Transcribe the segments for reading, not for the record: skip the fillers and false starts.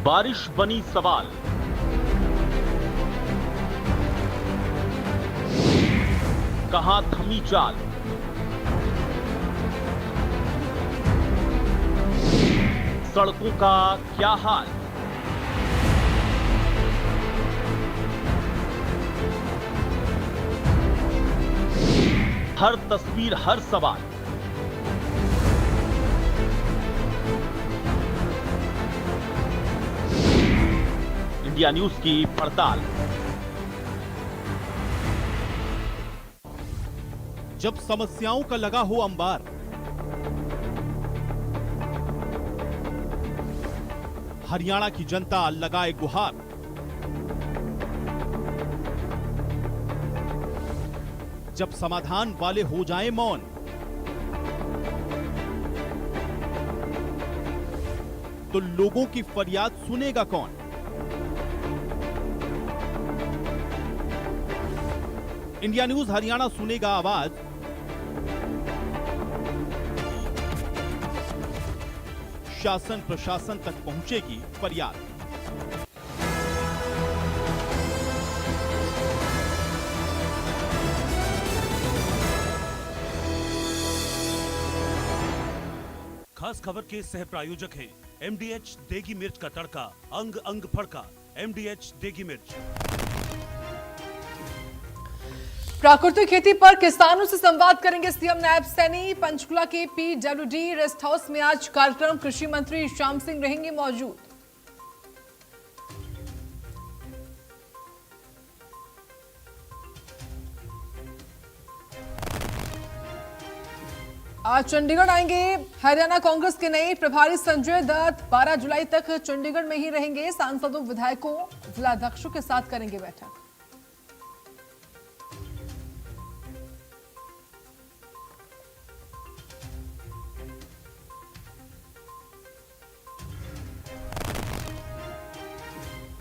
बारिश बनी सवाल। कहां थमी चाल। सड़कों का क्या हाल। हर तस्वीर, हर सवाल। इंडिया न्यूज की पड़ताल। जब समस्याओं का लगा हो अंबार, हरियाणा की जनता लगाए गुहार। जब समाधान वाले हो जाएं मौन, तो लोगों की फरियाद सुनेगा कौन। इंडिया न्यूज हरियाणा सुनेगा आवाज। शासन प्रशासन तक पहुंचेगी फरियाद। खास खबर के सह प्रायोजक हैं एमडीएच देगी मिर्च का तड़का, अंग अंग फड़का। एमडीएच देगी मिर्च। प्राकृतिक खेती पर किसानों से संवाद करेंगे सीएम नायब सैनी। पंचकुला के पीडब्ल्यूडी रेस्ट हाउस में आज कार्यक्रम, कृषि मंत्री श्याम सिंह रहेंगे मौजूद। आज चंडीगढ़ आएंगे हरियाणा कांग्रेस के नए प्रभारी संजय दत्त। 12 जुलाई तक चंडीगढ़ में ही रहेंगे। सांसदों, विधायकों, जिलाध्यक्षों के साथ करेंगे बैठक।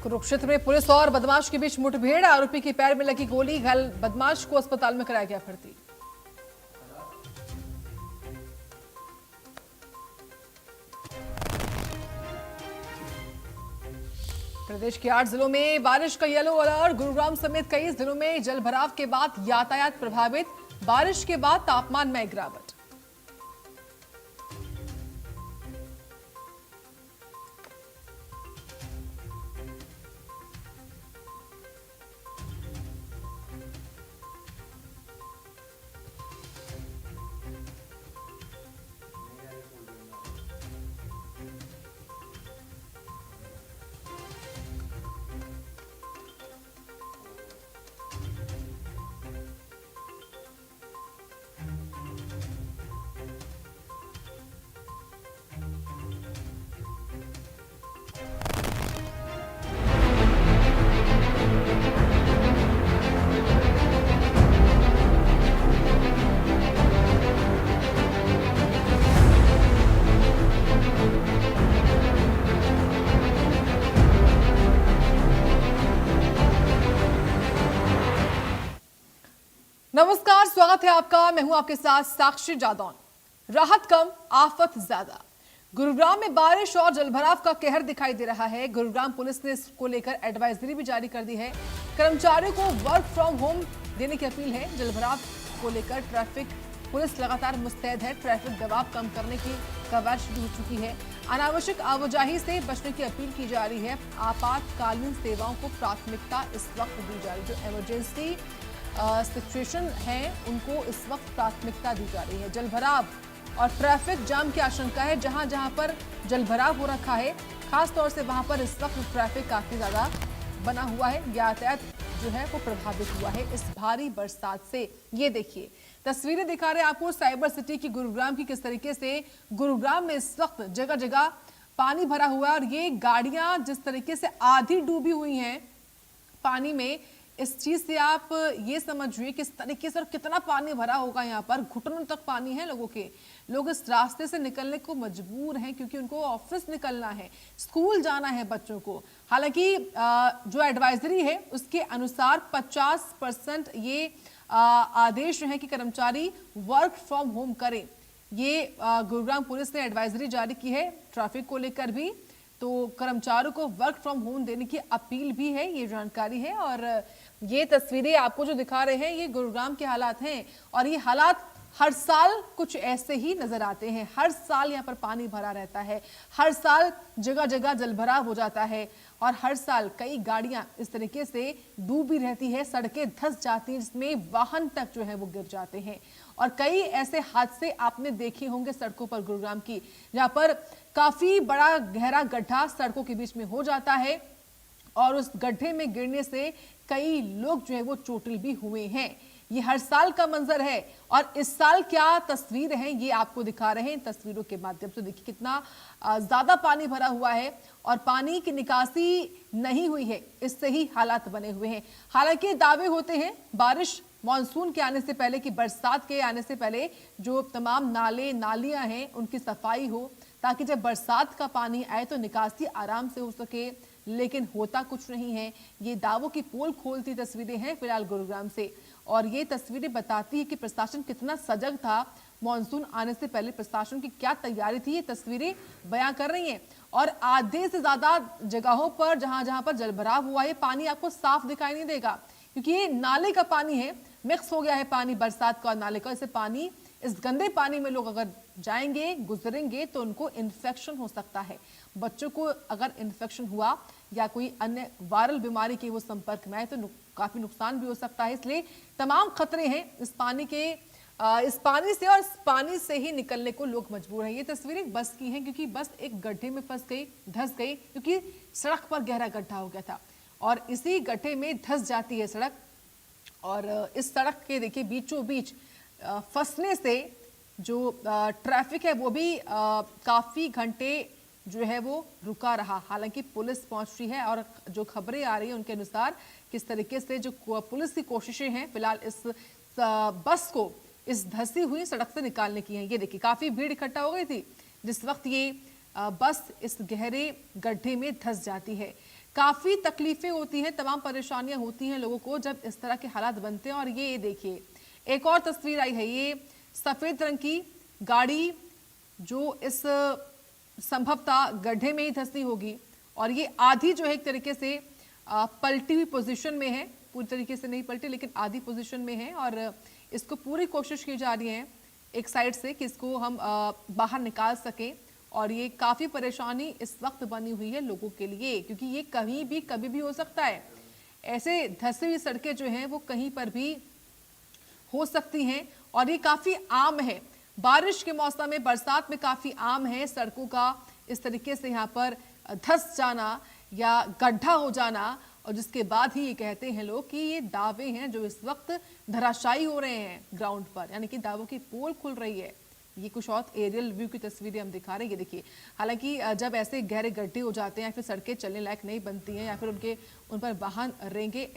कुरुक्षेत्र में पुलिस और बदमाश के बीच मुठभेड़। आरोपी के पैर में लगी गोली, घायल बदमाश को अस्पताल में कराया गया भर्ती। प्रदेश के 8 जिलों में बारिश का येलो अलर्ट। गुरुग्राम समेत कई जिलों में जलभराव के बाद यातायात प्रभावित। बारिश के बाद तापमान में गिरावट। नमस्कार, स्वागत है आपका। मैं हूं आपके साथ साक्षी जादौन। राहत कम, आफत ज्यादा। गुरुग्राम में बारिश और जलभराव का कहर दिखाई दे रहा है। गुरुग्राम पुलिस ने इसको लेकर एडवाइजरी भी जारी कर दी है। कर्मचारियों को वर्क फ्रॉम होम देने की अपील है। जलभराव को लेकर ट्रैफिक पुलिस लगातार मुस्तैद है। ट्रैफिक दबाव कम करने की कवायद शुरू हो चुकी है। अनावश्यक आवाजाही से बचने की अपील की जा रही है। आपातकालीन सेवाओं को प्राथमिकता इस वक्त दी जा रही है। जो इमरजेंसी सिचुएशन है उनको इस वक्त प्राथमिकता दी जा रही है। जलभराव और ट्रैफिक जाम की आशंका है। जहां जहां पर जलभराव हो रखा है, खास तौर से वहां पर इस वक्त ट्रैफिक काफी ज्यादा बना हुआ है। यातायात जो है वो प्रभावित हुआ है इस भारी बरसात से। ये देखिए तस्वीरें दिखा रहे हैं आपको साइबर सिटी की गुरुग्राम की, किस तरीके से गुरुग्राम में इस वक्त जगह जगह पानी भरा हुआ है। और ये गाड़ियां जिस तरीके से आधी डूबी हुई हैं पानी में, इस चीज से आप ये समझिए किस तरीके से और कितना पानी भरा होगा। यहाँ पर घुटनों तक पानी है लोगों के। लोग इस रास्ते से निकलने को मजबूर हैं क्योंकि उनको ऑफिस निकलना है, स्कूल जाना है बच्चों को। हालांकि जो एडवाइजरी है उसके अनुसार 50% ये आदेश है कि कर्मचारी वर्क फ्रॉम होम करें। ये गुरुग्राम पुलिस ने एडवाइजरी जारी की है। ट्रैफिक को लेकर भी तो कर्मचारियों को वर्क फ्रॉम होम देने की अपील भी है, ये जानकारी है। और ये तस्वीरें आपको जो दिखा रहे हैं ये गुरुग्राम के हालात हैं, और ये हालात हर साल कुछ ऐसे ही नजर आते हैं। हर साल यहाँ पर पानी भरा रहता है, हर साल जगह जगह जलभराव हो जाता है, और हर साल कई गाड़ियां इस तरीके से डूबी रहती है, सड़कें धंस जाती हैं, जिसमें वाहन तक जो है वो गिर जाते हैं। और कई ऐसे हादसे आपने देखे होंगे सड़कों पर गुरुग्राम की, जहां पर काफी बड़ा गहरा गड्ढा सड़कों के बीच में हो जाता है, और उस गड्ढे में गिरने से कई लोग जो है वो चोटिल भी हुए हैं। ये हर साल का मंजर है, और इस साल क्या तस्वीर है ये आपको दिखा रहे हैं तस्वीरों के माध्यम से। देखिए कितना ज्यादा पानी भरा हुआ है, और पानी की निकासी नहीं हुई है, इससे ही हालात बने हुए हैं। हालांकि दावे होते हैं बारिश मॉनसून के आने से पहले, कि बरसात के आने से पहले जो तमाम नाले नालियां हैं उनकी सफाई हो, ताकि जब बरसात का पानी आए तो निकासी आराम से हो सके, लेकिन होता कुछ नहीं है। ये दावों की पोल खोलती तस्वीरें हैं फिलहाल गुरुग्राम से, और ये तस्वीरें बताती है कि प्रशासन कितना सजग था। मॉनसून आने से पहले प्रशासन की क्या तैयारी थी, ये तस्वीरें बयां कर रही हैं। और आधे से ज्यादा जगहों पर जहां जहां पर जलभराव हुआ है, पानी आपको साफ दिखाई नहीं देगा, क्योंकि ये नाले का पानी है, मिक्स हो गया है पानी बरसात का और नाले का। इसे पानी, इस गंदे पानी में लोग अगर जाएंगे, गुजरेंगे, तो उनको इन्फेक्शन हो सकता है। बच्चों को अगर इन्फेक्शन हुआ या कोई अन्य वायरल बीमारी के वो संपर्क में आए तो काफी नुकसान भी हो सकता है। इसलिए तमाम खतरे हैं इस पानी के, इस पानी से, और इस पानी से ही निकलने को लोग मजबूर हैं। ये तस्वीरें बस की हैं, क्योंकि बस एक गड्ढे में फंस गई, धंस गई, क्योंकि सड़क पर गहरा गड्ढा हो गया था, और इसी गड्ढे में धंस जाती है सड़क। और इस सड़क के देखिए बीचों बीच फंसने से जो ट्रैफिक है वो भी काफी घंटे जो है वो रुका रहा। हालांकि पुलिस पहुंच रही है, और जो खबरें आ रही हैं उनके अनुसार किस तरीके से जो पुलिस की कोशिशें हैं फिलहाल इस बस को इस धंसी हुई सड़क से निकालने की हैं। ये देखिए काफी भीड़ इकट्ठा हो गई थी जिस वक्त ये बस इस गहरे गड्ढे में धंस जाती है। काफी तकलीफें होती हैं, तमाम परेशानियां होती हैं लोगों को जब इस तरह के हालात बनते हैं। और ये देखिए एक और तस्वीर आई है, ये सफेद रंग की गाड़ी जो इस संभवतः गड्ढे में ही धंसी होगी, और ये आधी जो है एक तरीके से पलटी हुई पोजीशन में है, पूरी तरीके से नहीं पलटी लेकिन आधी पोजीशन में है, और इसको पूरी कोशिश की जा रही है एक साइड से कि इसको हम बाहर निकाल सकें। और ये काफी परेशानी इस वक्त बनी हुई है लोगों के लिए, क्योंकि ये कहीं भी कभी भी हो सकता है। ऐसे धंसी हुई सड़कें जो हैं वो कहीं पर भी हो सकती हैं, और ये काफी आम है बारिश के मौसम में, बरसात में काफी आम है सड़कों का इस तरीके से यहाँ पर धंस जाना या गड्ढा हो जाना। और जिसके बाद ही ये कहते हैं लोग कि ये दावे हैं जो इस वक्त धराशायी हो रहे हैं ग्राउंड पर, यानी कि दावों की पोल खुल रही है। ये कुछ और एरियल व्यू की तस्वीरें हम दिखा रहे हैं, ये देखिए। हालांकि जब ऐसे गहरे गड्ढे हो जाते हैं या फिर सड़कें चलने लायक नहीं बनती हैं, या फिर उन पर वाहन रेंगे,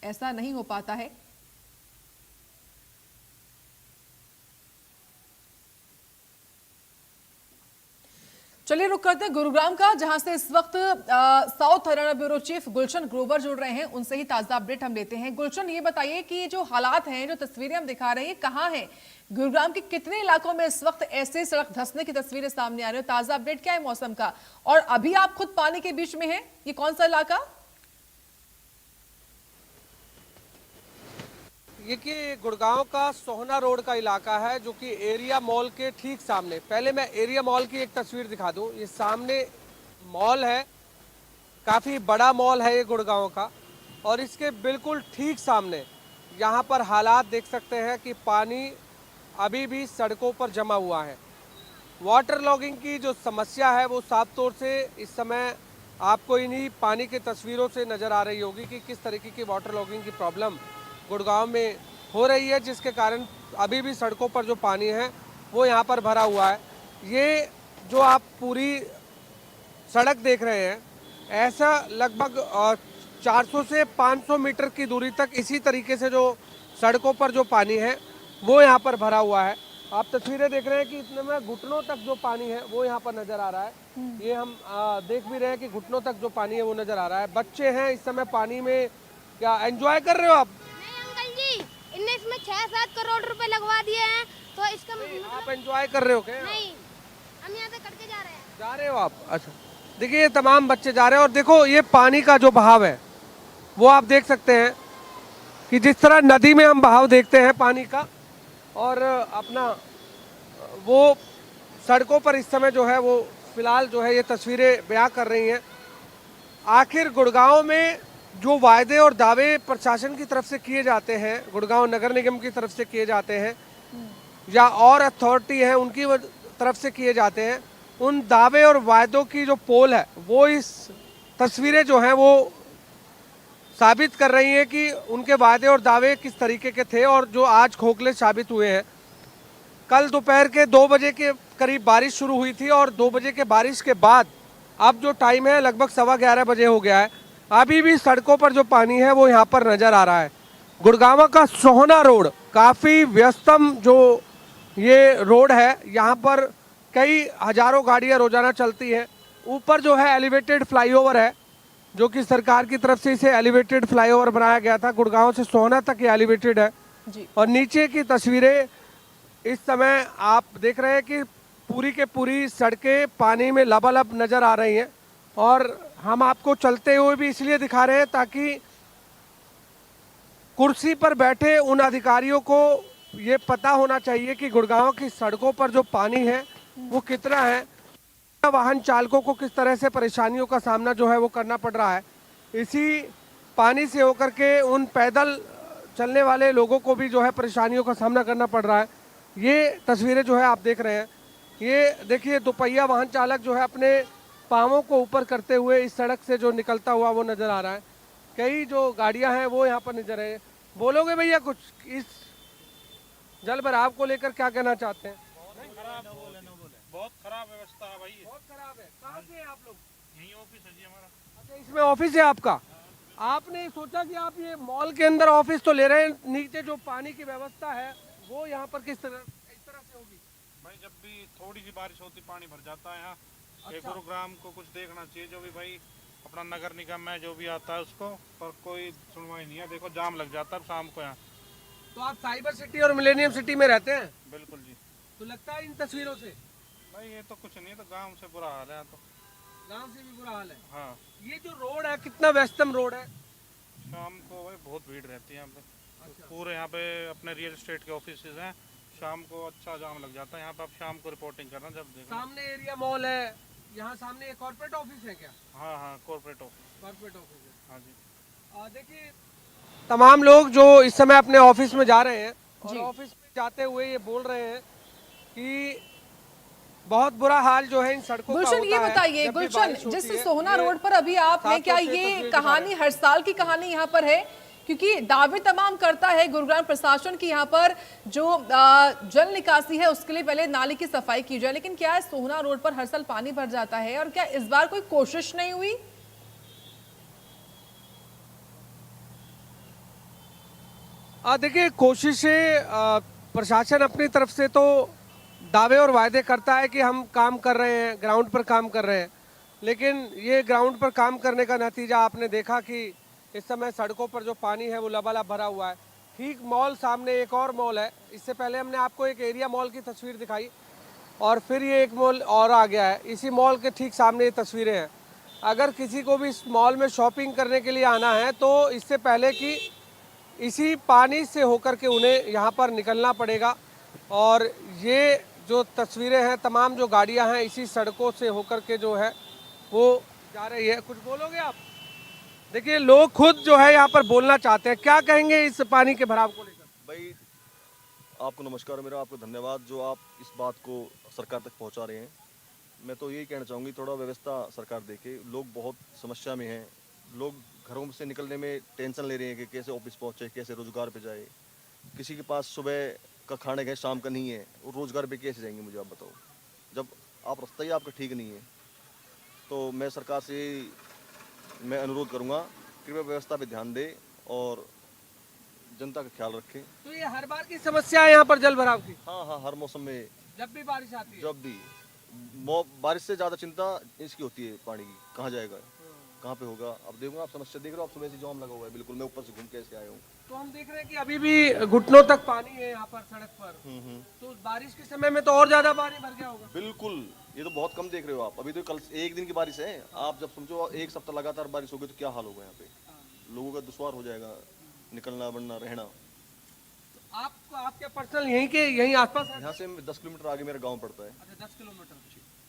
ऐसा नहीं हो पाता है। चलिए रुक करते हैं गुरुग्राम का, जहां से इस वक्त south Haryana bureau chief Gulshan Grover जुड़ रहे हैं। उनसे ही ताजा अपडेट हम लेते हैं। गुलशन, ये बताइए कि ये जो हालात हैं, जो तस्वीरें हम दिखा रहे हैं, कहाँ हैं? गुरुग्राम के कितने इलाकों में इस वक्त ऐसे सड़क धंसने की तस्वीरें सामने आ रही है? ताजा अपडेट क्या है मौसम का? और अभी आप खुद पानी के बीच में हैं, ये कौन सा इलाका? ये कि गुड़गांव का सोहना रोड का इलाका है, जो कि एरिया मॉल के ठीक सामने। पहले मैं एरिया मॉल की एक तस्वीर दिखा दूं। ये सामने मॉल है, काफ़ी बड़ा मॉल है ये गुड़गांव का, और इसके बिल्कुल ठीक सामने यहाँ पर हालात देख सकते हैं कि पानी अभी भी सड़कों पर जमा हुआ है। वाटर लॉगिंग की जो समस्या है वो साफ तौर से इस समय आपको इन्हीं पानी की तस्वीरों से नज़र आ रही होगी कि किस तरीके की वाटर लॉगिंग की प्रॉब्लम गुड़गांव में हो रही है, जिसके कारण अभी भी सड़कों पर जो पानी है वो यहाँ पर भरा हुआ है। ये जो आप पूरी सड़क देख रहे हैं, ऐसा लगभग 400 से 500 मीटर की दूरी तक इसी तरीके से जो सड़कों पर जो पानी है वो यहाँ पर भरा हुआ है। आप तस्वीरें देख रहे हैं कि इतने में घुटनों तक जो पानी है वो यहाँ पर नज़र आ रहा है। ये हम देख भी रहे हैं कि घुटनों तक जो पानी है वो नज़र आ रहा है। बच्चे हैं इस समय पानी में, क्या एंजॉय कर रहे हो आप? इनने इसमें 6-7 करोड़ रुपए लगवा दिए हैं, तो इसका आप एंजॉय कर रहे हो क्या? नहीं, हम यहाँ से कट के जा रहे हैं। जा रहे हो आप? अच्छा, देखिए ये तमाम बच्चे जा रहे हैं और देखो ये पानी का जो बहाव है वो आप देख सकते हैं कि जिस तरह नदी में हम बहाव देखते हैं पानी का, और अपना वो सड़कों पर इस समय जो है वो फिलहाल जो है ये तस्वीरें बयां कर रही हैं। आखिर गुड़गांव में जो वायदे और दावे प्रशासन की तरफ से किए जाते हैं, गुड़गांव नगर निगम की तरफ से किए जाते हैं या और अथॉरिटी है उनकी तरफ से किए जाते हैं, उन दावे और वायदों की जो पोल है वो इस तस्वीरें जो हैं वो साबित कर रही हैं कि उनके वायदे और दावे किस तरीके के थे और जो आज खोखले साबित हुए हैं। कल दोपहर के 2 बजे के करीब बारिश शुरू हुई थी और 2 बजे के बारिश के बाद अब जो टाइम है लगभग 11:15 बजे हो गया है। अभी भी सड़कों पर जो पानी है वो यहाँ पर नजर आ रहा है। गुड़गांव का सोहना रोड काफ़ी व्यस्तम जो ये रोड है, यहाँ पर कई हजारों गाड़ियाँ रोजाना चलती हैं। ऊपर जो है एलिवेटेड फ्लाईओवर है जो कि सरकार की तरफ से इसे एलिवेटेड फ्लाईओवर बनाया गया था। गुड़गांव से सोहना तक ये एलिवेटेड है जी। और नीचे की तस्वीरें इस समय आप देख रहे हैं कि पूरी के पूरी सड़कें पानी में लबालब नजर आ रही हैं और हम आपको चलते हुए भी इसलिए दिखा रहे हैं ताकि कुर्सी पर बैठे उन अधिकारियों को ये पता होना चाहिए कि गुड़गांव की सड़कों पर जो पानी है वो कितना है, वाहन चालकों को किस तरह से परेशानियों का सामना जो है वो करना पड़ रहा है। इसी पानी से होकर के उन पैदल चलने वाले लोगों को भी जो है परेशानियों का सामना करना पड़ रहा है। ये तस्वीरें जो है आप देख रहे हैं, ये देखिए दोपहिया वाहन चालक जो है अपने पाँवों को ऊपर करते हुए इस सड़क से जो निकलता हुआ वो नज़र आ रहा है। कई जो गाड़ियां हैं वो यहाँ पर नजर है। बोलोगे भैया कुछ इस जल भराव को लेकर क्या कहना चाहते हैं? बहुत खराब व्यवस्था है भाई। बहुत खराब है। कहाँ से हैं आप लोग? यही ऑफिस है जी हमारा। अच्छा, इसमें ऑफिस है आपका? आपने सोचा कि आप ये मॉल के अंदर ऑफिस तो ले रहे हैं, नीचे जो पानी की व्यवस्था है वो यहाँ पर किस तरह इस तरह से होगी? भाई जब भी थोड़ी सी बारिश होती पानी भर जाता है यहाँ। अच्छा। गुरुग्राम को कुछ देखना चाहिए, जो भी भाई अपना नगर निगम है जो भी आता है उसको, पर कोई सुनवाई नहीं है। देखो जाम लग जाता है शाम को यहाँ। तो आप साइबर सिटी और मिलेनियम सिटी में रहते हैं? बिल्कुल जी। तो लगता है इन तस्वीरों से भाई ये तो कुछ नहीं, तो गाँव से बुरा हाल है यहाँ तो। गाँव से भी बुरा हाल है। हाँ, ये जो रोड है कितना व्यस्तम रोड है? शाम को भाई बहुत भीड़ रहती है यहाँ पे। अच्छा। पूरे यहाँ पे अपने रियल एस्टेट के ऑफिस हैं, शाम को अच्छा जाम लग जाता है यहाँ पे। आप शाम को रिपोर्टिंग करना जब देखो। सामने एरिया मॉल है, यहाँ सामने एक कॉर्पोरेट ऑफिस है क्या? हाँ हाँ, कॉर्पोरेट ऑफिस। कॉर्पोरेट ऑफिस है। हाँ जी। देखिए तमाम लोग जो इस समय अपने ऑफिस में जा रहे हैं और जी। ऑफिस में जाते हुए ये बोल रहे हैं कि बहुत बुरा हाल जो है इन सड़कों का गुलशन, होता ये है बताइए जब भी गुलशन, बारिश होती जिस है। सोहना ये रोड पर अभी आप हैं, क्या साफ तौर से ये तस्वीर दिखा कहानी रहे हैं। हर साल की कहानी यहाँ पर है? क्योंकि दावे तमाम करता है गुरुग्राम प्रशासन की यहाँ पर जो जल निकासी है उसके लिए पहले नाली की सफाई की जाए, लेकिन क्या सोहना रोड पर हर साल पानी भर जाता है और क्या इस बार कोई कोशिश नहीं हुई? देखिए कोशिशें प्रशासन अपनी तरफ से तो दावे और वायदे करता है कि हम काम कर रहे हैं, ग्राउंड पर काम कर रहे हैं, लेकिन ये ग्राउंड पर काम करने का नतीजा आपने देखा कि इस समय सड़कों पर जो पानी है वो लबालब भरा हुआ है। ठीक मॉल सामने एक और मॉल है, इससे पहले हमने आपको एक एरिया मॉल की तस्वीर दिखाई और फिर ये एक मॉल और आ गया है। इसी मॉल के ठीक सामने ये तस्वीरें हैं। अगर किसी को भी इस मॉल में शॉपिंग करने के लिए आना है तो इससे पहले कि इसी पानी से होकर के उन्हें यहाँ पर निकलना पड़ेगा। और ये जो तस्वीरें हैं, तमाम जो गाड़ियाँ हैं इसी सड़कों से होकर के जो है वो जा रही है। कुछ बोलोगे आप? देखिए लोग खुद जो है यहाँ पर बोलना चाहते हैं, क्या कहेंगे इस पानी के भराव को लेकर? भाई आपको नमस्कार, मेरा आपको धन्यवाद जो आप इस बात को सरकार तक पहुँचा रहे हैं। मैं तो यही कहना चाहूँगी, थोड़ा व्यवस्था सरकार देखे। लोग बहुत समस्या में हैं, लोग घरों से निकलने में टेंशन ले रहे हैं कि कैसे ऑफिस पहुँचे, कैसे रोज़गार पे जाए। किसी के पास सुबह का खाने का शाम का नहीं है, वो रोज़गार पे कैसे जाएंगे मुझे आप बताओ, जब आप रास्ता ही आपका ठीक नहीं है। तो मैं सरकार से मैं अनुरोध करूँगा, कृपया व्यवस्था पे ध्यान दे और जनता का ख्याल रखें। तो ये हर बार की समस्या है यहाँ पर जल भराव की? हाँ हाँ, हर मौसम में जब भी बारिश आती है? जब भी बारिश से ज़्यादा चिंता इसकी होती है पानी की, कहाँ जाएगा, कहाँ पे होगा। अब देखो आप समस्या देख रहे हो, आप सुबह से जाम लगा हुआ है, बिल्कुल मैं ऊपर से घूम के ऐसे आया हूँ। तो हम देख रहे हैं कि अभी भी घुटनों तक पानी है यहाँ पर सड़क पर। तो बारिश के समय में तो और ज्यादा पानी भर गया होगा। बिल्कुल ये तो बहुत कम देख रहे हो आप। अभी तो कल एक दिन की बारिश है, आप जब समझो एक सप्ताह लगातार बारिश होगी तो क्या हाल होगा यहाँ पे। लोगों का दुश्वार हो जाएगा निकलना बनना रहना। आपको आप क्या पर्सनल यहीं आसपास है? यहाँ से 10 किलोमीटर आगे मेरा गांव पड़ता है। अच्छा 10 किलोमीटर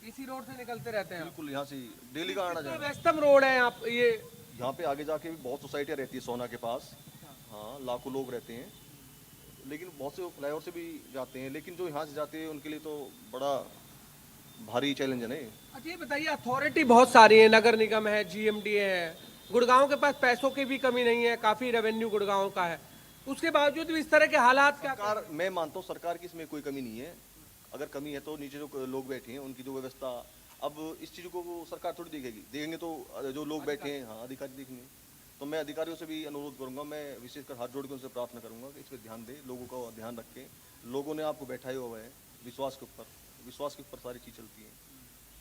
इसी रोड से निकलते रहते हैं? बिल्कुल, यहाँ से डेली का आना जाना। व्यस्तम रोड है आप ये? यहाँ पे आगे जाके भी बहुत सोसाइटियाँ रहती है सोना के पास। हाँ, लाखों लोग रहते हैं, लेकिन बहुत से फ्लाईओवर से भी जाते हैं, लेकिन जो यहाँ से जाते हैं उनके लिए तो बड़ा भारी चैलेंज है। नहीं, अच्छा ये बताइए, अथॉरिटी बहुत सारी है, नगर निगम है, GMDA है, गुड़गांव के पास पैसों की भी कमी नहीं है, काफी रेवेन्यू गुड़गांव का है, उसके बावजूद भी इस तरह के हालात क्या? सरकार, मैं मानता हूँ सरकार की इसमें कोई कमी नहीं है। अगर कमी है तो नीचे जो लोग बैठे हैं उनकी जो व्यवस्था, अब इस चीज़ को वो सरकार थोड़ी देखेंगे तो जो लोग बैठे हैं, हाँ, अधिकारी देखेंगे। तो मैं अधिकारियों से भी अनुरोध करूंगा, मैं विशेषकर हाथ जोड़ के उनसे प्रार्थना करूंगा कि इस पर ध्यान दें, लोगों का ध्यान रखें। लोगों ने आपको बैठाया हुआ है विश्वास के ऊपर सारी चीज़ चलती है।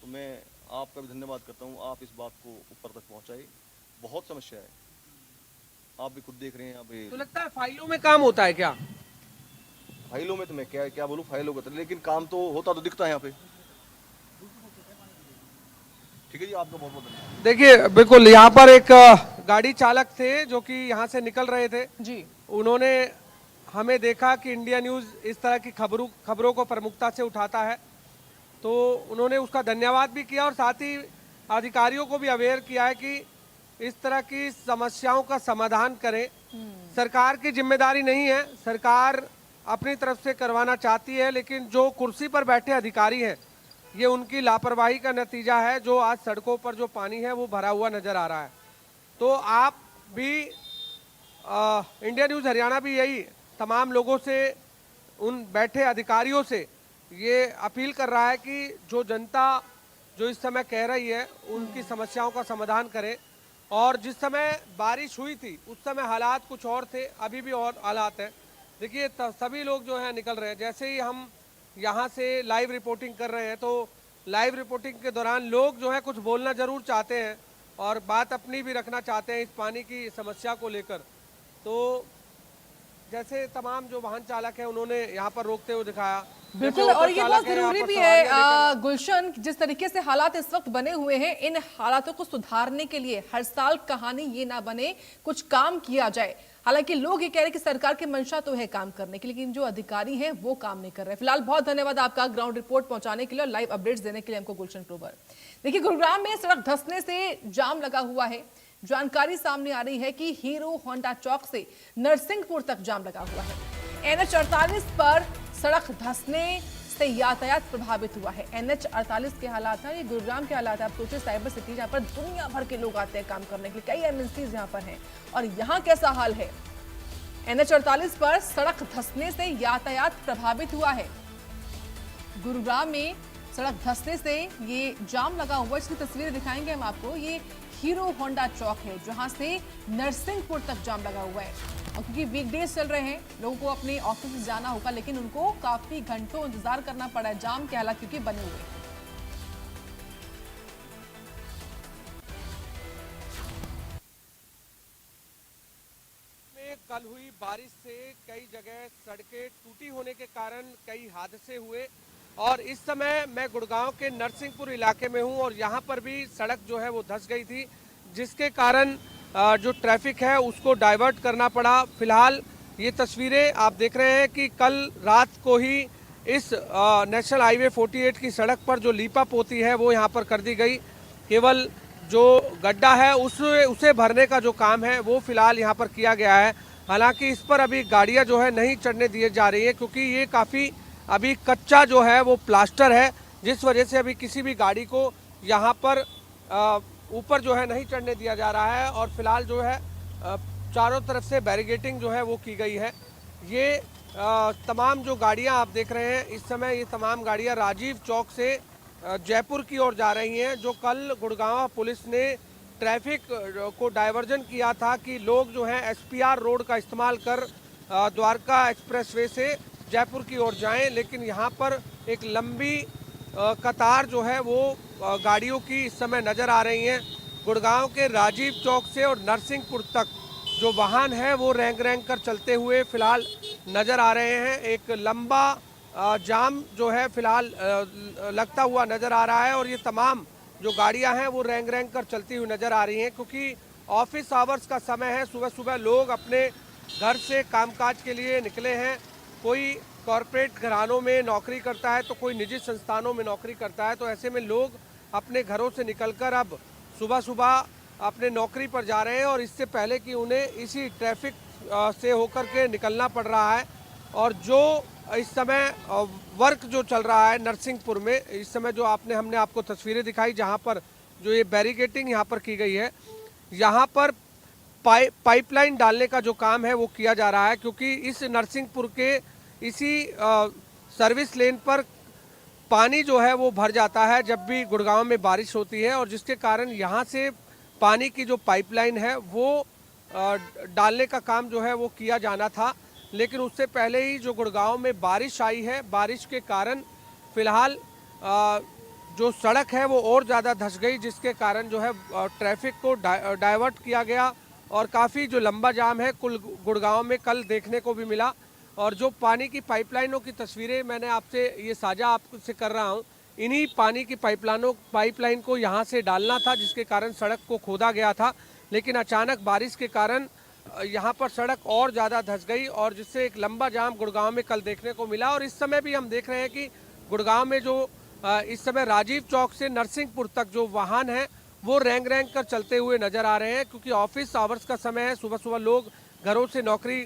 तो मैं आपका भी धन्यवाद करता हूँ, आप इस बात को ऊपर तक पहुँचाए। बहुत समस्या है, आप भी खुद देख रहे हैं। अभी तो लगता है फाइलों में काम होता है क्या? फाइलों में तो मैं क्या बोलूँ, फाइलों का तो, लेकिन काम तो होता तो दिखता है यहाँ पे। ठीक है जी, आपका बहुत बहुत धन्यवाद। देखिए बिल्कुल, यहाँ पर एक गाड़ी चालक थे जो कि यहाँ से निकल रहे थे जी। उन्होंने हमें देखा कि इंडिया न्यूज़ इस तरह की खबरों को प्रमुखता से उठाता है, तो उन्होंने उसका धन्यवाद भी किया और साथ ही अधिकारियों को भी अवेयर किया है कि इस तरह की समस्याओं का समाधान करें। सरकार की जिम्मेदारी नहीं है, सरकार अपनी तरफ से करवाना चाहती है, लेकिन जो कुर्सी पर बैठे अधिकारी हैं ये उनकी लापरवाही का नतीजा है। जो आज सड़कों पर जो पानी है वो भरा हुआ नजर आ रहा है। तो आप भी इंडिया न्यूज़ हरियाणा भी यही तमाम लोगों से, उन बैठे अधिकारियों से ये अपील कर रहा है कि जो जनता जो इस समय कह रही है उनकी समस्याओं का समाधान करें। और जिस समय बारिश हुई थी उस समय हालात कुछ और थे, अभी भी और हालात हैं। देखिए सभी लोग जो है निकल रहे हैं। जैसे ही हम यहाँ से लाइव रिपोर्टिंग कर रहे हैं तो लाइव रिपोर्टिंग के दौरान लोग जो है कुछ बोलना जरूर चाहते हैं और बात अपनी भी रखना चाहते हैं इस पानी की समस्या को लेकर। तो जैसे तमाम जो वाहन चालक है उन्होंने यहाँ पर रोकते हुए दिखाया। बिल्कुल, और ये बहुत जरूरी भी है गुलशन, जिस तरीके से हालात इस वक्त बने हुए हैं, इन हालातों को सुधारने के लिए हर साल कहानी ये ना बने, कुछ काम किया जाए। हालांकि लोग ये कह रहे हैं कि सरकार की मंशा तो है काम करने की, लेकिन जो अधिकारी हैं वो काम नहीं कर रहे। फिलहाल बहुत धन्यवाद आपका ग्राउंड रिपोर्ट पहुंचाने के लिए और लाइव अपडेट्स देने के लिए हमको, गुलशन ग्रोवर। देखिए, गुरुग्राम में सड़क धंसने से जाम लगा हुआ है। जानकारी सामने आ रही है कि हीरो होंडा चौक से नरसिंहपुर तक जाम लगा हुआ है। NH 48 पर सड़क धंसने से यातायात प्रभावित हुआ है। NH 48 के हालात हैं, ये गुरुग्राम के हालात है। आप सोचिए, साइबर सिटी जहाँ पर दुनिया भर के लोग आते हैं काम करने के लिए, कई MNCs यहाँ पर हैं, और यहाँ कैसा हाल है। NH 48 पर सड़क धंसने से यातायात प्रभावित हुआ है। गुरुग्राम में सड़क धंसने से ये जाम लगा हुआ है। इसकी तस्वीरें दिखाएंगे हम आपको। ये हीरो होंडा चौक है जहां से नरसिंहपुर तक जाम लगा हुआ है। और क्योंकि वीकडेज चल रहे हैं, लोगों को अपने ऑफिस जाना होगा, लेकिन उनको काफी घंटों इंतजार करना पड़ा है जाम के हालात क्योंकि बने हुए हैं। कल हुई बारिश से कई जगह सड़कें टूटी होने के कारण कई हादसे हुए और इस समय मैं गुड़गांव के नरसिंहपुर इलाके में हूं और यहां पर भी सड़क जो है वो धंस गई थी, जिसके कारण जो ट्रैफिक है उसको डाइवर्ट करना पड़ा। फिलहाल ये तस्वीरें आप देख रहे हैं कि कल रात को ही इस नेशनल हाईवे 48 की सड़क पर जो लीपा पोती है वो यहाँ पर कर दी गई। केवल जो गड्ढा है उसे भरने का जो काम है वो फिलहाल यहाँ पर किया गया है। हालांकि इस पर अभी गाड़ियाँ जो है नहीं चढ़ने दिए जा रही है क्योंकि ये काफ़ी अभी कच्चा जो है वो प्लास्टर है, जिस वजह से अभी किसी भी गाड़ी को यहाँ पर ऊपर जो है नहीं चढ़ने दिया जा रहा है। और फिलहाल जो है चारों तरफ से बैरिगेटिंग जो है वो की गई है। ये तमाम जो गाड़ियाँ आप देख रहे हैं इस समय, ये तमाम गाड़ियाँ राजीव चौक से जयपुर की ओर जा रही हैं। जो कल गुड़गांव पुलिस ने ट्रैफिक को डाइवर्जन किया था कि लोग जो है SPR रोड का इस्तेमाल कर द्वारका एक्सप्रेसवे से जयपुर की ओर जाएं, लेकिन यहाँ पर एक लंबी कतार जो है वो गाड़ियों की इस समय नज़र आ रही हैं। गुड़गांव के राजीव चौक से और नरसिंहपुर तक जो वाहन है वो रेंग कर चलते हुए फिलहाल नज़र आ रहे हैं। एक लंबा जाम जो है फिलहाल लगता हुआ नज़र आ रहा है और ये तमाम जो गाड़ियां हैं वो रेंग रेंग कर चलती हुई नज़र आ रही हैं, क्योंकि ऑफिस आवर्स का समय है। सुबह सुबह लोग अपने घर से कामकाज के लिए निकले हैं। कोई कॉरपोरेट घरानों में नौकरी करता है तो कोई निजी संस्थानों में नौकरी करता है, तो ऐसे में लोग अपने घरों से निकलकर अब सुबह सुबह अपने नौकरी पर जा रहे हैं और इससे पहले कि उन्हें इसी ट्रैफिक से होकर के निकलना पड़ रहा है। और जो इस समय वर्क जो चल रहा है नरसिंहपुर में, इस समय जो हमने आपको तस्वीरें दिखाई जहां पर जो ये बैरिकेटिंग यहाँ पर की गई है, यहाँ पर पाइपलाइन डालने का जो काम है वो किया जा रहा है, क्योंकि इस नरसिंहपुर के इसी सर्विस लेन पर पानी जो है वो भर जाता है जब भी गुड़गांव में बारिश होती है, और जिसके कारण यहाँ से पानी की जो पाइपलाइन है वो डालने का काम जो है वो किया जाना था। लेकिन उससे पहले ही जो गुड़गांव में बारिश आई है, बारिश के कारण फिलहाल जो सड़क है वो और ज़्यादा धंस गई, जिसके कारण जो है ट्रैफिक को डाइवर्ट किया गया और काफ़ी जो लंबा जाम है कुल गुड़गांव में कल देखने को भी मिला। और जो पानी की पाइपलाइनों की तस्वीरें मैंने आपसे ये साझा आपसे कर रहा हूँ, इन्हीं पानी की पाइपलाइन को यहाँ से डालना था, जिसके कारण सड़क को खोदा गया था। लेकिन अचानक बारिश के कारण यहाँ पर सड़क और ज़्यादा धंस गई और जिससे एक लंबा जाम गुड़गांव में कल देखने को मिला। और इस समय भी हम देख रहे हैं कि गुड़गांव में जो इस समय राजीव चौक से नरसिंहपुर तक जो वाहन है वो रेंग रेंग कर चलते हुए नजर आ रहे हैं, क्योंकि ऑफिस आवर्स का समय है। सुबह सुबह लोग घरों से नौकरी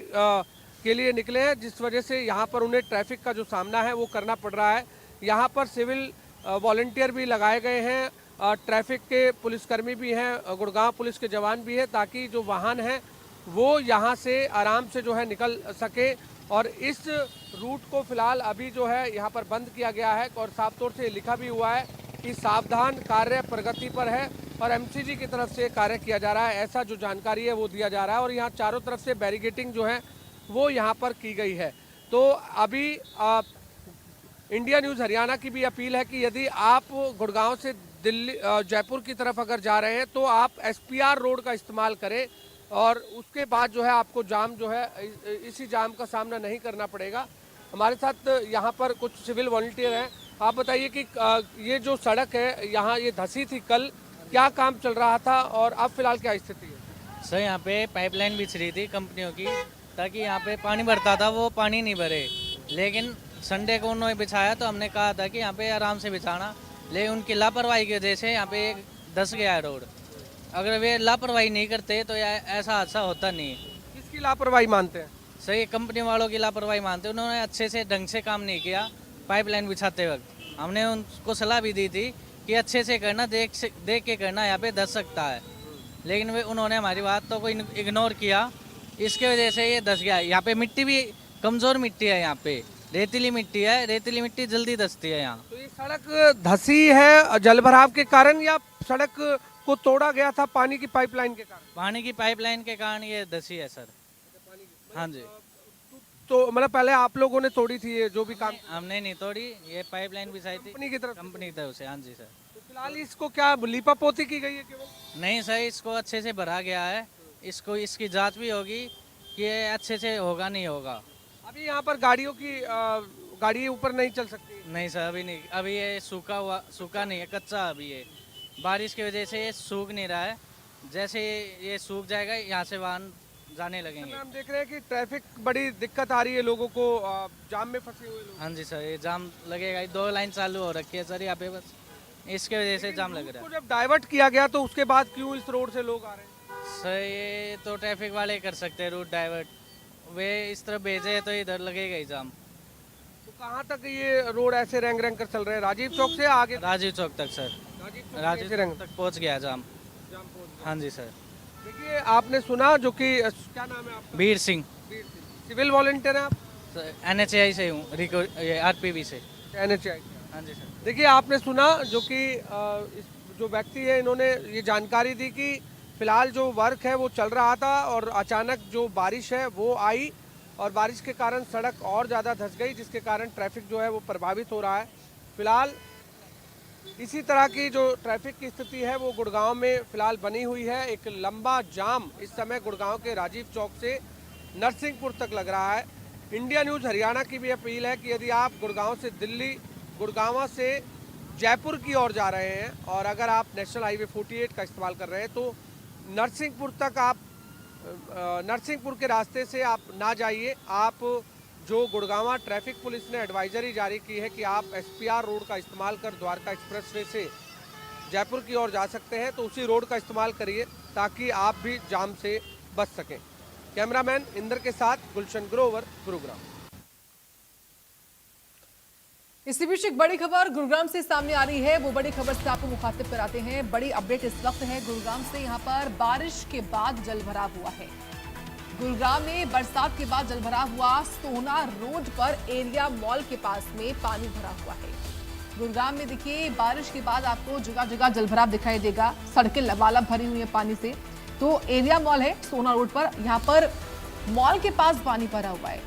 के लिए निकले हैं, जिस वजह से यहाँ पर उन्हें ट्रैफिक का जो सामना है वो करना पड़ रहा है। यहाँ पर सिविल वॉलंटियर भी लगाए गए हैं, ट्रैफिक के पुलिसकर्मी भी हैं, गुड़गांव पुलिस के जवान भी हैं, ताकि जो वाहन है वो यहाँ से आराम से जो है निकल सके। और इस रूट को फिलहाल अभी जो है यहाँ पर बंद किया गया है और साफ तौर से लिखा भी हुआ है कि सावधान, कार्य प्रगति पर है और एमसीजी की तरफ से कार्य किया जा रहा है, ऐसा जो जानकारी है वो दिया जा रहा है। और यहाँ चारों तरफ से बैरिकेटिंग जो है वो यहाँ पर की गई है। तो अभी इंडिया न्यूज़ हरियाणा की भी अपील है कि यदि आप गुड़गांव से दिल्ली जयपुर की तरफ अगर जा रहे हैं तो आप एसपीआर रोड का इस्तेमाल करें और उसके बाद जो है आपको जाम जो है इसी जाम का सामना नहीं करना पड़ेगा। हमारे साथ यहाँ पर कुछ सिविल वॉलंटियर हैं। आप बताइए कि ये जो सड़क है यहाँ ये धंसी थी, कल क्या काम चल रहा था और अब फिलहाल क्या स्थिति है? सर यहाँ पे पाइपलाइन बिछ रही थी कंपनियों की, ताकि यहाँ पे पानी भरता था वो पानी नहीं भरे। लेकिन संडे को उन्होंने बिछाया तो हमने कहा था कि यहाँ पे आराम से बिछाना, लेकिन उनकी लापरवाही की वजह से यहाँ पे धंस गया है रोड। अगर वे लापरवाही नहीं करते तो ऐसा हादसा होता नहीं। किसकी लापरवाही मानते हैं? सही कंपनी वालों की लापरवाही मानते हैं। उन्होंने अच्छे से ढंग से काम नहीं किया पाइपलाइन बिछाते वक्त। हमने उनको सलाह भी दी थी कि अच्छे से करना, देख के करना, यहाँ पे धंस सकता है। लेकिन वे उन्होंने हमारी बात तो कोई इग्नोर किया, इसके वजह से ये धंस गया। यहाँ पे मिट्टी भी कमज़ोर मिट्टी है, यहाँ पे रेतीली मिट्टी है, रेतीली मिट्टी जल्दी धंसती है यहाँ। तो ये सड़क धंसी है जलभराव के कारण या सड़क को तोड़ा गया था पानी की पाइपलाइन के कारण? पानी की पाइपलाइन के कारण ये धंसी है सर। हाँ जी। तो मतलब पहले आप लोगों ने तोड़ी थी ये जो भी काम? हमने नहीं तोड़ी, ये पाइपलाइन बिछाई थी कंपनी की तरफ? कंपनी की तरफ से। हाँ जी सर। तो फिलहाल इसको क्या लीपापोती की गई है केवल? नहीं सर, इसको अच्छे से भरा गया है। इसको इसकी जांच भी होगी कि ये अच्छे से होगा नहीं होगा। अभी यहाँ पर गाड़ियों की गाड़ी ऊपर नहीं चल सकती? नहीं सर, अभी नहीं। अभी ये सूखा नहीं है, कच्चा। अभी ये बारिश की वजह से ये सूख नहीं रहा है। जैसे ये सूख जाएगा यहाँ से वाहन जाने लगेंगे। हम देख रहे हैं कि ट्रैफिक बड़ी दिक्कत आ रही है लोगों को, जाम में फंसे हुए लोग। हाँ जी सर, ये जाम लगेगा। 2 लाइन चालू हो रखी है सर यहाँ पे, बस इसके वजह से जाम लग रहा है। जब डाइवर्ट किया गया तो उसके बाद क्यों इस रोड से लोग आ रहे हैं? सर ये तो ट्रैफिक वाले कर सकते हैं रूट डाइवर्ट। वे इस तरफ भेजे तो इधर लगेगा ही जाम। तो कहाँ तक ये रोड ऐसे रेंग रेंग कर चल रहे हैं? राजीव चौक से आगे? राजीव चौक तक सर, राजीव चौक तक पहुँच गया जाम। हाँ जी सर। देखिए आपने सुना जो कि क्या नाम है आपका? वीर सिंह। सिविल वॉलंटियर हैं आप? NHI से हूँ, RPV से। NHI। हाँ जी सर। देखिए आपने सुना जो कि जो व्यक्ति है इन्होंने ये जानकारी दी कि फिलहाल जो वर्क है वो चल रहा था और अचानक जो बारिश है वो आई और बारिश के कारण सड़क और ज़्यादा धंस गई, जिसके कारण ट्रैफिक जो है वो प्रभावित हो रहा है। फिलहाल इसी तरह की जो ट्रैफिक की स्थिति है वो गुड़गांव में फिलहाल बनी हुई है। एक लंबा जाम इस समय गुड़गांव के राजीव चौक से नरसिंहपुर तक लग रहा है। इंडिया न्यूज़ हरियाणा की भी अपील है कि यदि आप गुड़गांव से दिल्ली, गुड़गांव से जयपुर की ओर जा रहे हैं और अगर आप नेशनल हाईवे 48 का इस्तेमाल कर रहे हैं तो नरसिंहपुर तक आप नरसिंहपुर के रास्ते से आप ना जाइए। आप जो गुड़गांव ट्रैफिक पुलिस ने एडवाइजरी जारी की है कि आप एसपीआर रोड का इस्तेमाल कर द्वारका एक्सप्रेसवे से जयपुर की ओर जा सकते हैं, तो उसी रोड का इस्तेमाल करिए ताकि आप भी जाम से बच सकें। कैमरामैन इंदर के साथ गुलशन ग्रोवर, गुरुग्राम। इसी बीच एक बड़ी खबर गुरुग्राम से सामने आ रही है। वो बड़ी खबर से आपको मुखातिब कराते हैं। बड़ी अपडेट इस वक्त है गुरुग्राम से। यहाँ पर बारिश के बाद जलभराव हुआ है। गुरुग्राम में बरसात के बाद जलभराव हुआ। सोना रोड पर एरिया मॉल के पास में पानी भरा हुआ है। गुरुग्राम में देखिए बारिश के बाद आपको जगह जगह जलभराव दिखाई देगा। सड़कें लबालब भरी हुई है पानी से। तो एरिया मॉल है सोना रोड पर, यहाँ पर मॉल के पास पानी भरा हुआ है।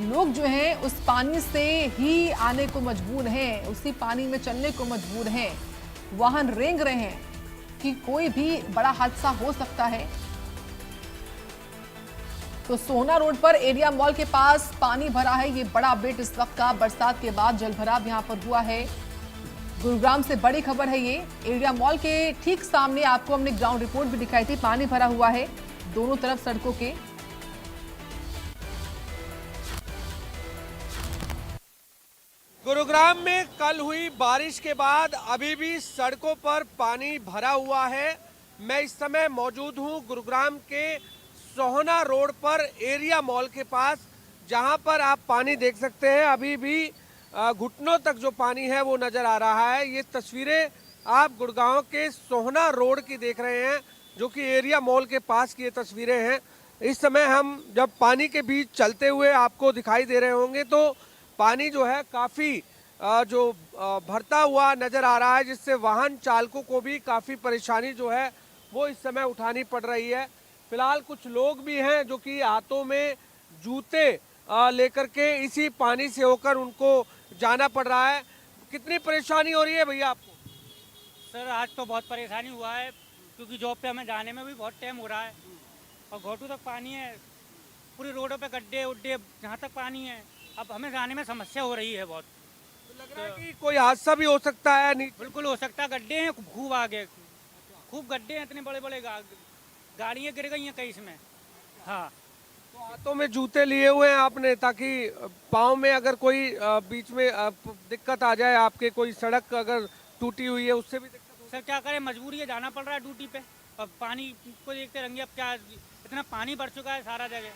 लोग जो हैं उस पानी से ही आने को मजबूर हैं, उसी पानी में चलने को मजबूर हैं। वाहन रेंग रहे हैं कि कोई भी बड़ा हादसा हो सकता है। तो सोना रोड पर एरिया मॉल के पास पानी भरा है। ये बड़ा अपडेट इस वक्त का। बरसात के बाद जलभराव यहां पर हुआ है। गुरुग्राम से बड़ी खबर है ये। एरिया मॉल के ठीक सामने आपको हमने ग्राउंड रिपोर्ट भी दिखाई थी। पानी भरा हुआ है दोनों तरफ सड़कों के। गुरुग्राम में कल हुई बारिश के बाद अभी भी सड़कों पर पानी भरा हुआ है। मैं इस समय मौजूद हूं गुरुग्राम के सोहना रोड पर एरिया मॉल के पास, जहां पर आप पानी देख सकते हैं। अभी भी घुटनों तक जो पानी है वो नजर आ रहा है। ये तस्वीरें आप गुड़गांव के सोहना रोड की देख रहे हैं, जो कि एरिया मॉल के पास की ये तस्वीरें हैं। इस समय हम जब पानी के बीच चलते हुए आपको दिखाई दे रहे होंगे तो पानी जो है काफ़ी जो भरता हुआ नज़र आ रहा है, जिससे वाहन चालकों को भी काफ़ी परेशानी जो है वो इस समय उठानी पड़ रही है। फिलहाल कुछ लोग भी हैं जो कि हाथों में जूते लेकर के इसी पानी से होकर उनको जाना पड़ रहा है। कितनी परेशानी हो रही है भैया आपको? सर आज तो बहुत परेशानी हुआ है, क्योंकि जॉब पे हमें जाने में भी बहुत टाइम हो रहा है और घोटू तक पानी है। पूरी रोडों पे गड्ढे उड्डे जहाँ तक पानी है, अब हमें जाने में समस्या हो रही है बहुत। तो लग रहा है कि कोई हादसा भी हो सकता है। बिल्कुल हो सकता है। गड्ढे हैं खूब आगे, खूब गड्ढे हैं, इतने बड़े बड़े गाड़ियाँ गिर गई हैं कई इसमें। हाँ, तो हाथों में जूते लिए हुए हैं आपने, ताकि पाँव में अगर कोई बीच में दिक्कत आ जाए, आपके कोई सड़क अगर टूटी हुई है उससे भी दिक्कत हो। सर क्या करें, मजबूरी है, जाना पड़ रहा है ड्यूटी पे। अब पानी को देखते रहेंगे। अब क्या, इतना पानी भर चुका है सारा जगह,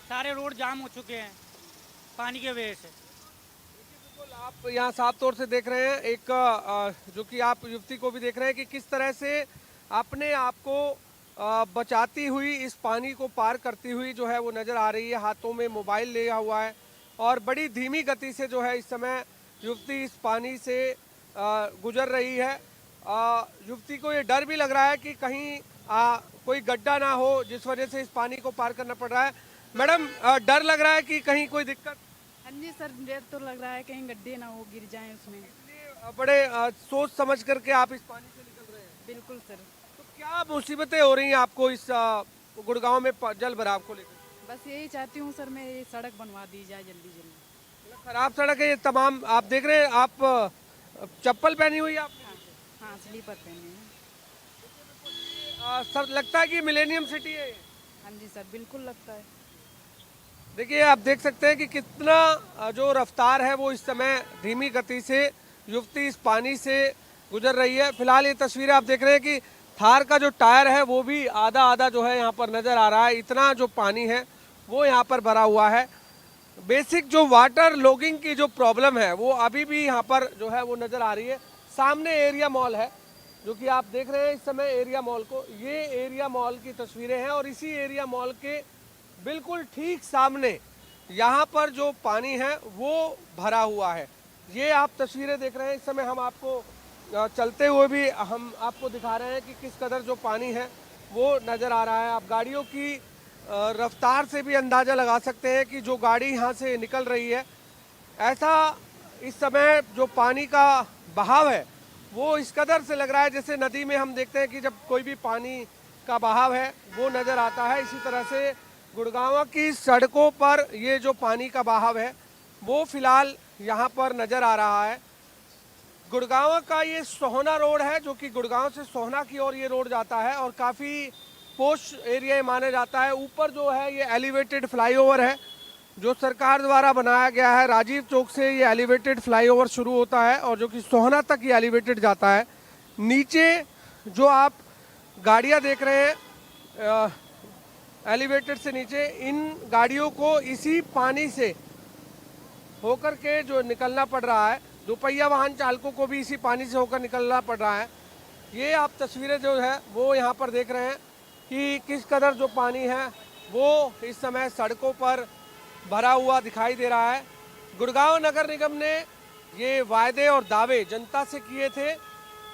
सारे रोड जाम हो चुके हैं पानी की वजह से। बिल्कुल आप यहाँ साफ तौर से देख रहे हैं एक जो कि आप युवती को भी देख रहे हैं कि किस तरह से अपने आप को बचाती हुई इस पानी को पार करती हुई जो है वो नज़र आ रही है। हाथों में मोबाइल लिया हुआ है और बड़ी धीमी गति से जो है इस समय युवती इस पानी से गुजर रही है। युवती को ये डर भी लग रहा है कि कहीं कोई गड्ढा ना हो, जिस वजह से इस पानी को पार करना पड़ रहा है। मैडम डर लग रहा है कि कहीं कोई दिक्कत? हाँ जी सर, डर तो लग रहा है कहीं गड्ढे ना हो, गिर जाएं उसमें। बड़े सोच समझ करके आप इस पानी से निकल रहे हैं? बिल्कुल सर। तो क्या मुसीबतें हो रही हैं आपको इस गुड़गांव में जल भराव को लेकर? बस यही चाहती हूँ सर, मैं ये सड़क बनवा दी जाए जल्दी जल्दी। खराब सड़क है ये तमाम। आप देख रहे हैं, आप चप्पल पहनी हुई है आपने? हाँ, स्लीपर पहने हैं। सर लगता है कि मिलेनियम सिटी है। हाँ जी सर, बिल्कुल लगता है। देखिए आप देख सकते हैं कि कितना जो रफ्तार है वो इस समय धीमी गति से युवती इस पानी से गुजर रही है। फिलहाल ये तस्वीरें आप देख रहे हैं कि थार का जो टायर है वो भी आधा आधा जो है यहाँ पर नज़र आ रहा है। इतना जो पानी है वो यहाँ पर भरा हुआ है। बेसिक जो वाटर लॉगिंग की जो प्रॉब्लम है वो अभी भी यहाँ पर जो है वो नज़र आ रही है। सामने एरिया मॉल है जो कि आप देख रहे हैं इस समय एरिया मॉल को। ये एरिया मॉल की तस्वीरें हैं और इसी एरिया मॉल के बिल्कुल ठीक सामने यहाँ पर जो पानी है वो भरा हुआ है। ये आप तस्वीरें देख रहे हैं। इस समय हम आपको चलते हुए भी हम आपको दिखा रहे हैं कि किस कदर जो पानी है वो नज़र आ रहा है। आप गाड़ियों की रफ्तार से भी अंदाज़ा लगा सकते हैं कि जो गाड़ी यहाँ से निकल रही है, ऐसा इस समय जो पानी का बहाव है वो इस कदर से लग रहा है जैसे नदी में हम देखते हैं कि जब कोई भी पानी का बहाव है वो नज़र आता है। इसी तरह से गुड़गांव की सड़कों पर ये जो पानी का बहाव है वो फिलहाल यहाँ पर नजर आ रहा है। गुड़गांव का ये सोहना रोड है जो कि गुड़गांव से सोहना की ओर ये रोड जाता है और काफ़ी पोश एरिया माना जाता है। ऊपर जो है ये एलिवेटेड फ्लाईओवर है जो सरकार द्वारा बनाया गया है। राजीव चौक से ये एलिवेटेड फ्लाईओवर शुरू होता है और जो कि सोहना तक ये एलिवेटेड जाता है। नीचे जो आप गाड़ियाँ देख रहे हैं एलिवेटेड से नीचे, इन गाड़ियों को इसी पानी से होकर के जो निकलना पड़ रहा है, दोपहिया वाहन चालकों को भी इसी पानी से होकर निकलना पड़ रहा है। ये आप तस्वीरें जो है वो यहाँ पर देख रहे हैं कि किस कदर जो पानी है वो इस समय सड़कों पर भरा हुआ दिखाई दे रहा है। गुड़गांव नगर निगम ने ये वायदे और दावे जनता से किए थे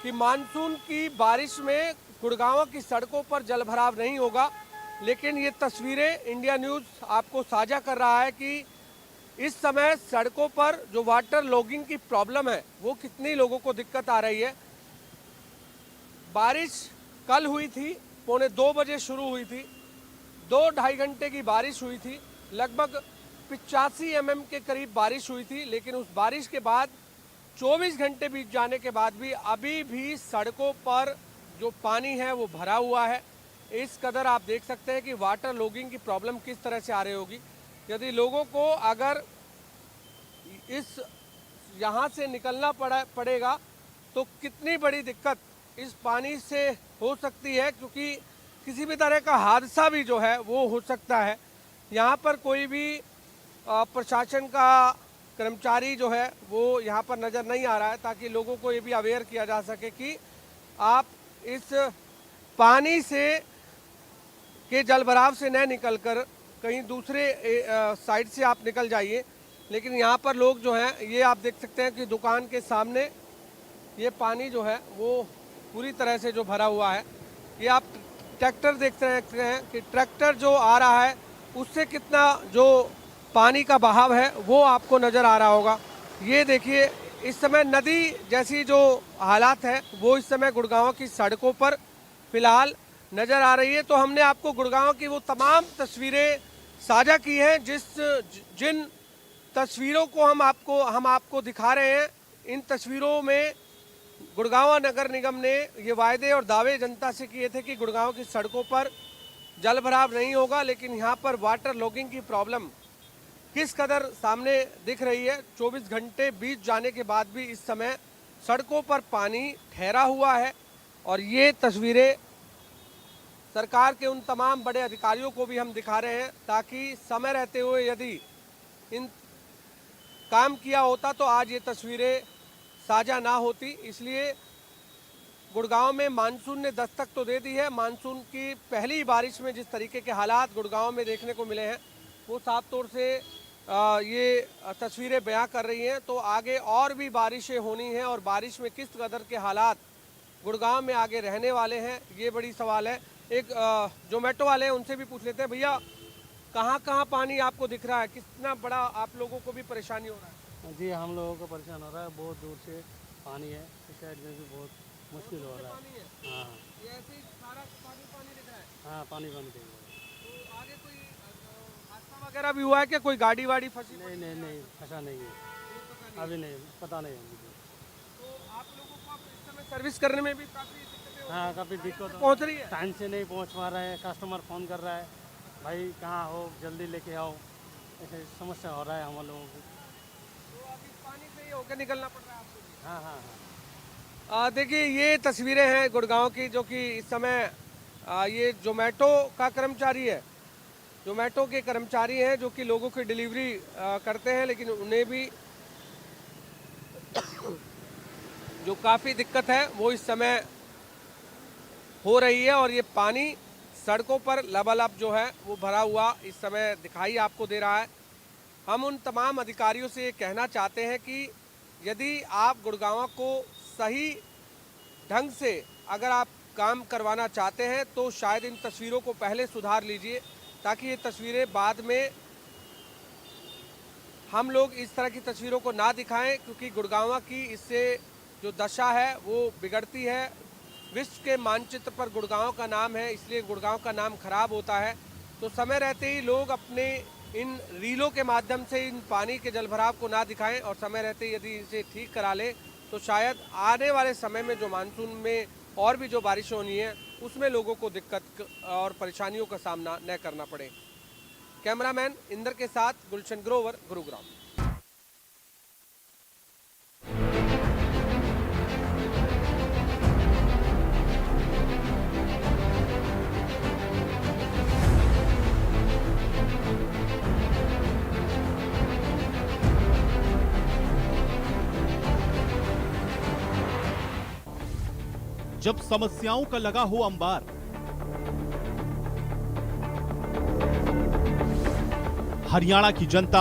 कि मानसून की बारिश में गुड़गांव की सड़कों पर जलभराव नहीं होगा, लेकिन ये तस्वीरें इंडिया न्यूज़ आपको साझा कर रहा है कि इस समय सड़कों पर जो वाटर लॉगिंग की प्रॉब्लम है वो कितनी लोगों को दिक्कत आ रही है। बारिश कल हुई थी, 1:45 बजे शुरू हुई थी, 2-2.5 घंटे की बारिश हुई थी, लगभग 85 mm के करीब बारिश हुई थी। लेकिन उस बारिश के बाद 24 घंटे बीत जाने के बाद भी अभी भी सड़कों पर जो पानी है वो भरा हुआ है। इस कदर आप देख सकते हैं कि वाटर लॉगिंग की प्रॉब्लम किस तरह से आ रही होगी। यदि लोगों को अगर इस यहाँ से निकलना पड़ेगा तो कितनी बड़ी दिक्कत इस पानी से हो सकती है, क्योंकि किसी भी तरह का हादसा भी जो है वो हो सकता है। यहाँ पर कोई भी प्रशासन का कर्मचारी जो है वो यहाँ पर नज़र नहीं आ रहा है, ताकि लोगों को ये भी अवेयर किया जा सके कि आप इस पानी से के जलभराव से न निकलकर कहीं दूसरे साइड से आप निकल जाइए। लेकिन यहाँ पर लोग जो हैं, ये आप देख सकते हैं कि दुकान के सामने ये पानी जो है वो पूरी तरह से जो भरा हुआ है। ये आप ट्रैक्टर देख सकते हैं कि ट्रैक्टर जो आ रहा है उससे कितना जो पानी का बहाव है वो आपको नज़र आ रहा होगा। ये देखिए इस समय नदी जैसी जो हालात है वो इस समय गुड़गांव की सड़कों पर फिलहाल नज़र आ रही है। तो हमने आपको गुड़गांव की वो तमाम तस्वीरें साझा की हैं जिन तस्वीरों को हम आपको दिखा रहे हैं। इन तस्वीरों में गुड़गांव नगर निगम ने ये वायदे और दावे जनता से किए थे कि गुड़गांव की सड़कों पर जलभराव नहीं होगा, लेकिन यहाँ पर वाटर लॉगिंग की प्रॉब्लम किस कदर सामने दिख रही है। 24 घंटे बीत जाने के बाद भी इस समय सड़कों पर पानी ठहरा हुआ है। और ये तस्वीरें सरकार के उन तमाम बड़े अधिकारियों को भी हम दिखा रहे हैं, ताकि समय रहते हुए यदि इन काम किया होता तो आज ये तस्वीरें साझा ना होती। इसलिए गुड़गांव में मानसून ने दस्तक तो दे दी है। मानसून की पहली बारिश में जिस तरीके के हालात गुड़गांव में देखने को मिले हैं वो साफ तौर से ये तस्वीरें बयां कर रही हैं। तो आगे और भी बारिशें होनी हैं और बारिश में किस कदर के हालात गुड़गांव में आगे रहने वाले हैं ये बड़ी सवाल है। एक जोमेटो वाले हैं, उनसे भी पूछ लेते हैं, भैया कहाँ कहाँ पानी आपको दिख रहा है, कितना बड़ा आप लोगों को भी परेशानी हो रहा है? जी हम लोगों को परेशान हो रहा है, बहुत दूर से पानी है, इस साइड में भी बहुत मुश्किल हो रहा है। हाँ ये ऐसे ही सारा पानी दिख रहा है? हाँ पानी दिख रहा है। तो आगे कोई हादसा वगैरह भी हुआ है क्या, कोई गाड़ी वाड़ी फंसी? नहीं फंसा नहीं है, अभी नहीं, पता नहीं है मुझे। तो आप लोगों को इस समय सर्विस करने में भी काफ़ी दिक्कतें हाँ काफ़ी दिक्कत पहुँच रही है? टाइम से नहीं पहुँच पा रहा है, कस्टमर फ़ोन कर रहा है भाई कहाँ हो, जल्दी लेके आओ, ऐसे समस्या हो रहा है हम लोगों को। तो अभी पानी से ही होकर निकलना पड़ रहा है आपको? हाँ हाँ हाँ। देखिए ये तस्वीरें हैं गुड़गांव की, जो कि इस समय ये जोमेटो का कर्मचारी है, जोमेटो के कर्मचारी हैं जो कि लोगों की डिलीवरी करते हैं, लेकिन उन्हें भी जो काफ़ी दिक्कत है वो इस समय हो रही है। और ये पानी सड़कों पर लबालब जो है वो भरा हुआ इस समय दिखाई आपको दे रहा है। हम उन तमाम अधिकारियों से ये कहना चाहते हैं कि यदि आप गुड़गांव को सही ढंग से अगर आप काम करवाना चाहते हैं तो शायद इन तस्वीरों को पहले सुधार लीजिए, ताकि ये तस्वीरें बाद में हम लोग इस तरह की तस्वीरों को ना दिखाएं, क्योंकि गुड़गांव की इससे जो दशा है वो बिगड़ती है। विश्व के मानचित्र पर गुड़गांव का नाम है, इसलिए गुड़गांव का नाम खराब होता है। तो समय रहते ही लोग अपने इन रीलों के माध्यम से इन पानी के जलभराव को ना दिखाएं और समय रहते ही यदि इसे ठीक करा ले तो शायद आने वाले समय में जो मानसून में और भी जो बारिश होनी है उसमें लोगों को दिक्कत और परेशानियों का सामना न करना पड़े। कैमरामैन इंदर के साथ गुलशन ग्रोवर, गुरुग्राम। जब समस्याओं का लगा हो अंबार, हरियाणा की जनता